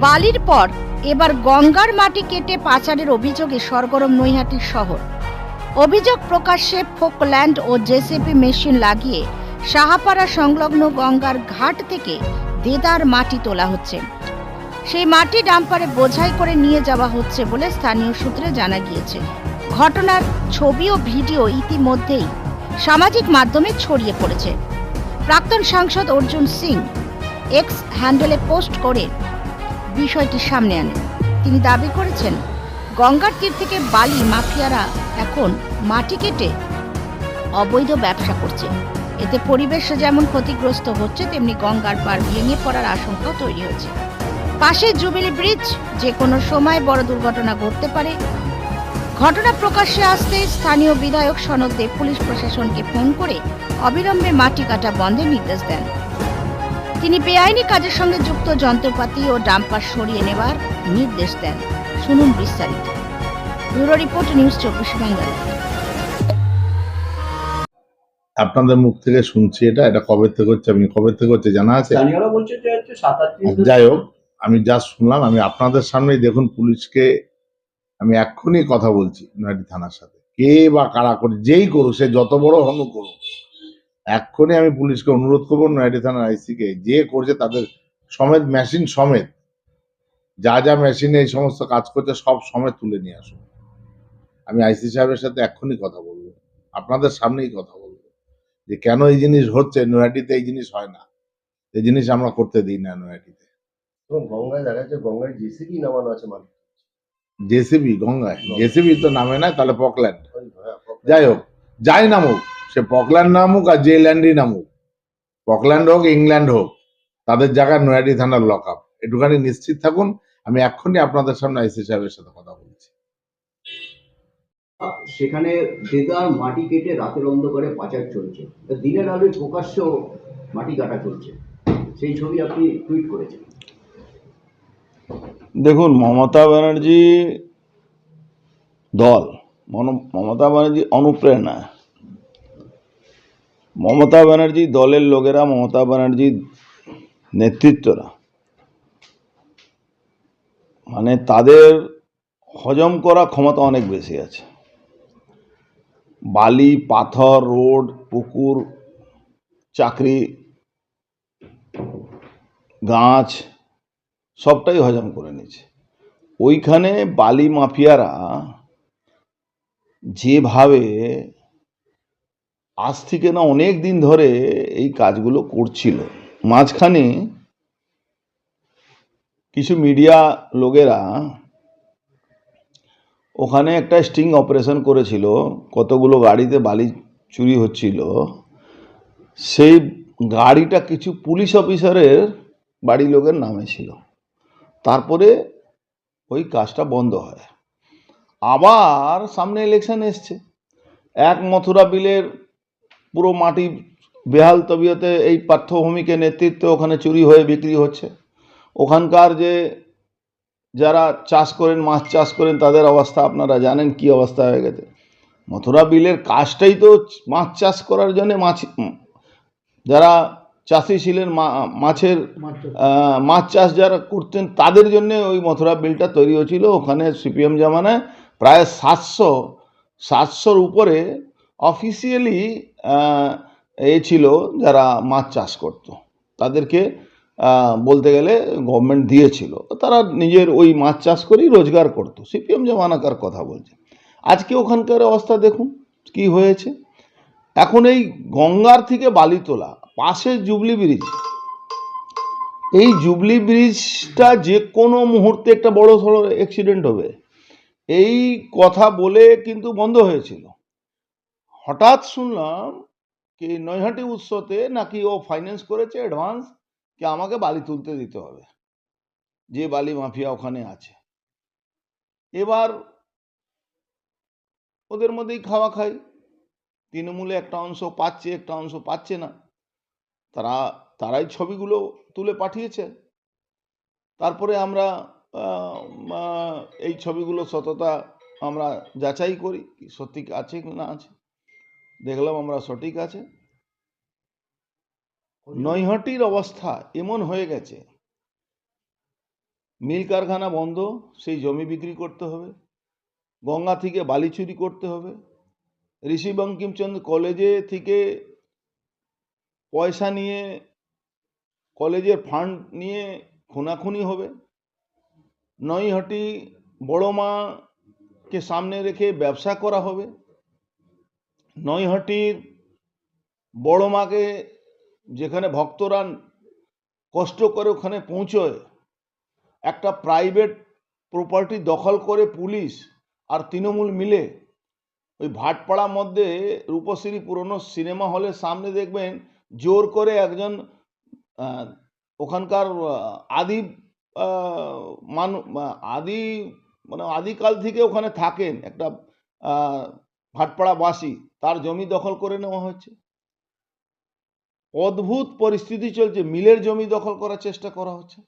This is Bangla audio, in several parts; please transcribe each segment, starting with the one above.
বালির পর এবার গঙ্গার মাটি কেটে পাচারের অভিযোগে সরগরম নৈহাটির শহর। অভিযোগ প্রকাশ্যে ফোকল্যান্ড ও জেসিপি মেশিন লাগিয়ে সাহাপাড়া সংলগ্ন গঙ্গার ঘাট থেকে দেদার মাটি তোলা হচ্ছে। সেই মাটি ডাম্পারে বোঝাই করে নিয়ে যাওয়া হচ্ছে বলে স্থানীয় সূত্রে জানা গিয়েছে। ঘটনার ছবি ও ভিডিও ইতিমধ্যেই সামাজিক মাধ্যমে ছড়িয়ে পড়েছে। প্রাক্তন সাংসদ অর্জুন সিং এক্স হ্যান্ডেলে পোস্ট করে বিষয়টি সামনে আনেন। তিনি দাবি করেছেন, গঙ্গার তীর থেকে বালি মাফিয়ারা এখন মাটি কেটে অবৈধ ব্যবসা করছে। এতে পরিবেশ যেমন ক্ষতিগ্রস্ত হচ্ছে, তেমনি গঙ্গার পার ভেঙে পড়ার আশঙ্কা তৈরি হয়েছে। পাশে জুবিলি ব্রিজ, যে কোনো সময় বড় দুর্ঘটনা ঘটতে পারে। ঘটনা প্রকাশ্যে আসতে স্থানীয় বিধায়ক সনদ দেব পুলিশ প্রশাসনকে ফোন করে অবিলম্বে মাটি কাটা বন্ধের নির্দেশ দেন। তিনি বেআইনি কাজের সঙ্গে যুক্ত যন্ত্রপাতি ও ডাম্পার সরিয়ে নেওয়ার নির্দেশ দেন। শুনুন বিস্তারিত। Bureau report, news 24 Bengal. আপনাদের মুখ থেকে শুনছি, এটা কবে থেকে হচ্ছে, আপনি কবে থেকে হচ্ছে জানা আছে? স্থানীয়রা বলছে যে 7-8 দিন। যাই হোক, আমি যা শুনলাম, আমি আপনাদের সামনেই দেখুন, পুলিশকে আমি এক্ষুনি কথা বলছি নৈহাটি থানার সাথে, কে বা কারা করে, যেই করুক, সে যত বড় হনু করুক, এক্ষুনি আমি পুলিশকে অনুরোধ করবো, নৈহাটি থানার আইসিকে, যে করছে তাদের সমেত, মেশিন সমেত, যা যা মেশিনে এই সমস্ত কাজ করছে সব সমেত তুলে নিয়ে আসুন। আমি আইসি সাহেবের সাথে এক্ষুনি কথা বলবো, আপনাদের সামনেই কথা বলবো, যে কেন এই জিনিস হচ্ছে। নৈহাটিতে এই জিনিস হয় না, এই জিনিস আমরা করতে দিই না নৈহাটিতে। এবং গঙ্গায় দেখা যাচ্ছে, গঙ্গায় জেসিবি নামানো আছে মাটি। জেসিবি গঙ্গায়, জেসিবি তো নামে না, তাহলে পকল্যান্ড। পকল্যান্ড। যাই হোক, যাই নামুক, সে পকল্যান্ড নামুক আর যে ল্যান্ডই নামুক, পকল্যান্ড হোক ইংল্যান্ড হোক, তাদের জায়গায় নৈহাটি থানার লক আপ। একটুখানি নিশ্চিত থাকুন, আমি এক্ষুনি আপনাদের সামনে আইসি সাহেবের সাথে কথা বলছি। সেখানে দেদার মাটি কেটে রাতের অন্ধকারে পাচার চলছে, দিনের আলোয় প্রকাশ্য মাটি কাটা চলছে, সেই ছবি আপনি টুইট করেছেন। দেখুন, মমতা ব্যানার্জি দল, মমতা ব্যানার্জি অনুপ্রেরণা, মমতা ব্যানার্জি দলের লোকেরা, মমতা ব্যানার্জির নেতৃত্বরা, মানে তাদের হজম করা ক্ষমতা অনেক বেশি আছে। বালি, পাথর, রোড, পুকুর, চাকরি, গাছ সবটাই হজম করে নিয়েছে। ওইখানে বালি মাফিয়ারা যেভাবে আজ থেকে না অনেক দিন ধরে এই কাজগুলো করছিল, মাঝখানে কিছু মিডিয়া লোকেরা ওখানে একটা স্টিং অপারেশন করেছিল, কতগুলো গাড়িতে বালি চুরি হচ্ছিল, সেই গাড়িটা কিছু পুলিশ অফিসারের বাড়ি লোকের নামে ছিল। তারপরে ওই কাজটা বন্ধ হয়। আবার সামনে ইলেকশন এসছে, এক মথুরা বিলের পুরো মাটি বেহাল তবিয়তে এই পার্থভূমিকে নেতৃত্বে ওখানে চুরি হয়ে বিক্রি হচ্ছে। ওখানকার যে যারা চাষ করেন, মাছ চাষ করেন, তাদের অবস্থা আপনারা জানেন কি অবস্থা হয়ে গেছে। মথুরা বিলের কাজটাই তো মাছ চাষ করার জন্য, যারা চাষি ছিলেন, মাছ চাষ যারা করতেন, তাদের জন্য ওই মথুরা বিলটা তৈরি হয়েছিল। ওখানে সিপিএম জামানায় প্রায় 700-র উপরে অফিসিয়ালি ছিল যারা মাছ চাষ করত, তাদেরকে বলতে গেলে গভর্নমেন্ট দিয়েছিল, তারা নিজের ওই মাছ চাষ করেই রোজগার করত। সিপিএম জামানাকার কথা বলছে। আজকে ওখানকার অবস্থা দেখুন কি হয়েছে। এখন এই গঙ্গার থেকে বালি তোলা, পাশে জুবলি ব্রিজ, এই জুবলি ব্রিজটা যে কোনো মুহূর্তে একটা বড় সড়ো অ্যাক্সিডেন্ট হবে, এই কথা বলে কিন্তু বন্ধ হয়েছিল। হঠাৎ শুনলাম কি নৈহাটি উৎসতে নাকি ও ফাইন্যান্স করেছে অ্যাডভান্স, কি আমাকে বালি তুলতে দিতে হবে, যে বালি মাফিয়া ওখানে আছে। এবার ওদের মধ্যেই খাওয়া খাই, তৃণমূলে একটা অংশ পাচ্ছে, একটা অংশ পাচ্ছে না। তারাই ছবিগুলো তুলে পাঠিয়েছে। তারপরে আমরা এই ছবিগুলো সততা আমরা যাচাই করি, সত্যি আছে কি না আছে। দেখলাম আমরা সঠিক আছে। নৈহাটির অবস্থা এমন হয়ে গেছে, মিল কারখানা বন্ধ, সেই জমি বিক্রি করতে হবে, গঙ্গা থেকে বালি চুরি করতে হবে, ঋষি বঙ্কিমচন্দ্র কলেজে থেকে পয়সা নিয়ে, কলেজের ফান্ড নিয়ে খুনাখুনি হবে, নৈহাটি বড় মাকে সামনে রেখে ব্যবসা করা হবে, নৈহাটির বড় মাকে যেখানে ভক্তরা কষ্ট করে ওখানে পৌঁছয়, একটা প্রাইভেট প্রপার্টি দখল করে পুলিশ আর তৃণমূল মিলে ওই ভাটপাড়ার মধ্যে রূপশ্রী পুরনো সিনেমা হলের সামনে দেখবেন জোর করে একজন ওখানকার আদি আদি মানে আদিকাল থেকে ওখানে থাকেন একটা ভাটপাড়াবাসী, তার জমি দখল করে নেওয়া হচ্ছে। অদ্ভুত পরিস্থিতি চলছে, মিলের জমি দখল করার চেষ্টা করা হচ্ছে।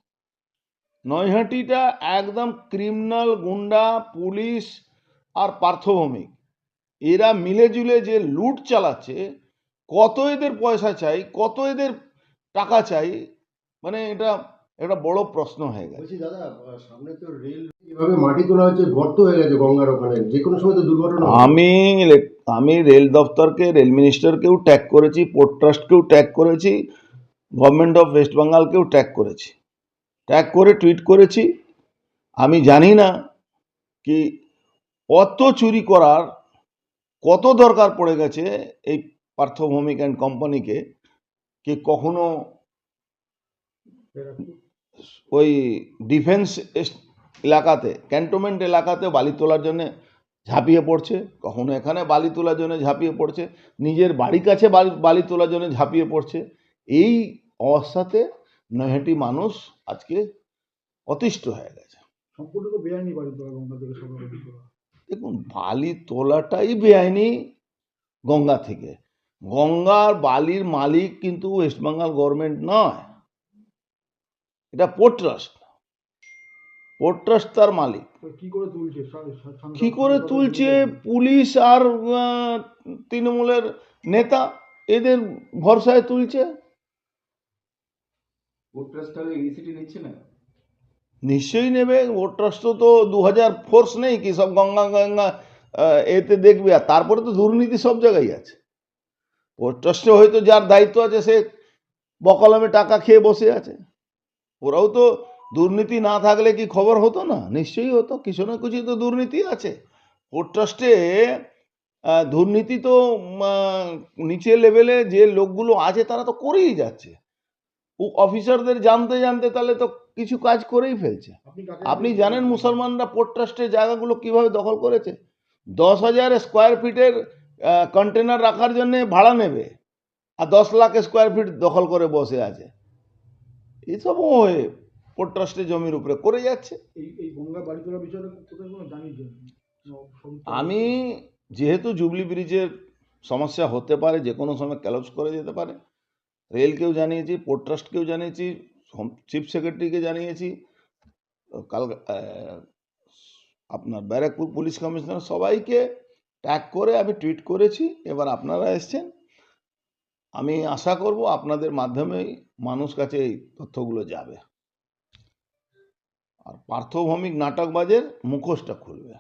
নৈহাটিটা একদম ক্রিমিনাল, গুন্ডা, পুলিশ আর পার্থভৌমিক এরা মিলে জুলে যে লুট চালাচ্ছে, কত এদের পয়সা চাই, কত এদের টাকা চাই, মানে এটা একটা বড় প্রশ্ন হয়ে গেছে। বলছি দাদা, সামনে তো রেল এভাবে মাটি তোলা হচ্ছে, গর্ত হয়ে গেছে গঙ্গার ওখানে, যে কোনো সময় তো দুর্ঘটনা হবে। আমি রেল দপ্তরকে, রেল মিনিস্টারকেও ট্যাগ করেছি, পোর্ট ট্রাস্টকেও ট্যাগ করেছি, গভর্নমেন্ট অফ ওয়েস্ট বেঙ্গলকেও ট্যাগ করেছি, ট্যাগ করে টুইট করেছি। আমি জানি না কি অত চুরি করার কত দরকার পড়ে গেছে এই পার্থভৌমিক অ্যান্ড কোম্পানিকে, কি কখনো ওই ডিফেন্স এলাকাতে, ক্যান্টনমেন্ট এলাকাতে বালি তোলার জন্য ঝাঁপিয়ে পড়ছে, কখনো এখানে বালি তোলার জন্য ঝাঁপিয়ে পড়ছে, নিজের বাড়ির কাছে বালি তোলার জন্য ঝাঁপিয়ে পড়ছে। এই অবস্থাতে নৈহাটি মানুষ আজকে অতিষ্ঠ হয়ে গেছে। সম্পূর্ণ তো বেআইনি বাড়ি তোলা, গঙ্গা থেকে সব বাড়ি তোলা। দেখুন, বালি তোলাটাই বেআইনি গঙ্গা থেকে। গঙ্গার বালির মালিক কিন্তু ওয়েস্ট বেঙ্গল গভর্নমেন্ট নয়, এটা পোর্ট ট্রাস্ট। পোর্ট ট্রাস্ট তার মালিক। তো কি করে তুলছে? কি করে তুলছে? পুলিশ আর তৃণমূলের নেতা এদের ভরসায় তুলছে। পোর্ট ট্রাস্ট তাহলে ইনিশিয়েটিভ নিচ্ছে না? নিশ্চয়ই নেবে। পোর্ট ট্রাস্ট তো 2000 ফোর্স নেই কি সব গঙ্গা গঙ্গা এতে দেখবে। আর তারপরে তো দুর্নীতি সব জায়গায় আছে। পোর্ট ট্রাস্টে হয়তো যার দায়িত্ব আছে সে বকলমে টাকা খেয়ে বসে আছে। ওরাও তো দুর্নীতি না থাকলে কি খবর হতো না? নিশ্চয়ই হতো, কিছু না কিছু তো দুর্নীতি আছে। পোর্ট ট্রাস্টে দুর্নীতি তো নিচের লেভেলে যে লোকগুলো আছে তারা তো করেই যাচ্ছে। অফিসারদের জানতে জানতে তাহলে তো কিছু কাজ করেই ফেলছে। আপনি জানেন মুসলমানরা পোর্ট ট্রাস্টের জায়গাগুলো কিভাবে দখল করেছে? 10,000 স্কোয়ার ফিটের কন্টেনার রাখার জন্য ভাড়া নেবে, আর 10 লাখ স্কোয়ার ফিট দখল করে বসে আছে। এইসব পোর্ট ট্রাস্টের জমির উপরে করে যাচ্ছে। এই গঙ্গা বাড়ি তোলার বিষয়টা কোথায় কোনো জানি যে আমি যেহেতু জুবলি ব্রিজের সমস্যা হতে পারে, যে কোনো সময় ক্যালপস করে যেতে পারে, রেলকেও জানিয়েছি, পোর্ট ট্রাস্টকেও জানিয়েছি, চিফ সেক্রেটারিকে জানিয়েছি, কাল আপনার ব্যারাকপুর পুলিশ কমিশনার, সবাইকে ট্যাগ করে আমি টুইট করেছি। এবার আপনারা এসছেন, আমি আশা করব আপনাদের মাধ্যমেই মানুষ কাছে এই তথ্যগুলো যাবে, আর পার্থভৌমিক নাটকবাজের মুখোশটা খুলবে।